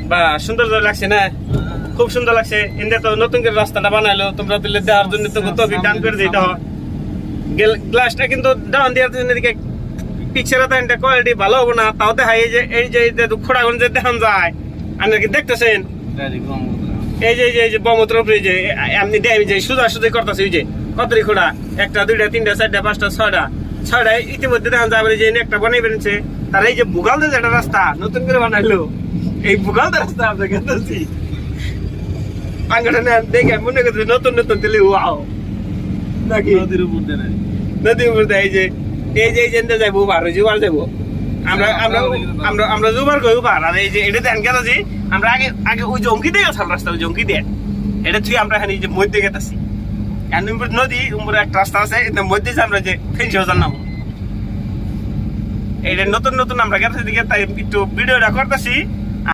বা সুন্দর লাগছে না? খুব সুন্দর লাগছে। ইন্দে তো নতুন করে রাস্তাটা বানাইলো, তোমরা তুলে দেওয়ার জন্য তো তবে ডান করে দিতে হয়। গ্লাসটা কিন্তু ডাউন দেওয়ার জন্য এদিকে পিকচারে তো এটা কোয়ালিটি ভালো হবে না, তাও দেখাই এই যে খোড়াগুন যে দেখান যায়, আপনি কি দেখতেছেন? এই যে ব্রহ্মপুত্র উপরে যে আপনি দেয় যে সোজা সোজাই করতেছে, ওই যে কতরি খোড়া, 1টা 2টা 3টা 4টা 5টা 6টা ইতিমধ্যে দেখান যাবে যে একটা বানাই বেরিয়েছে। তার এই যে বুগালদের যেটা রাস্তা নতুন করে বানাইলো, এই বুগালদের রাস্তা আপনাকে বলছি আঙ্গাটা নেন দেখে মনে করছে নতুন নতুন দিলে ওয়াও নাকি নদীর উপর দেয়। এই যে যাইবো জুবার যাবো আমরা আমরা আমরা আমরা জুবার কই উবার। আর এই যে এটা দেন কেন যে আমরা আগে ওই জঙ্কি দিয়ে গেছিলাম রাস্তা, ওই জঙ্কি দিয়ে এটা তুই আমরা এখানে যে মধ্যে গেতেছি নদী উপরে একটা রাস্তা আছে, এর মধ্যে আমরা যে ফেন্সি হাজার নাম এইটা নতুন নতুন আমরা গেতেছি দিকে, তাই একটু ভিডিওটা করতেছি।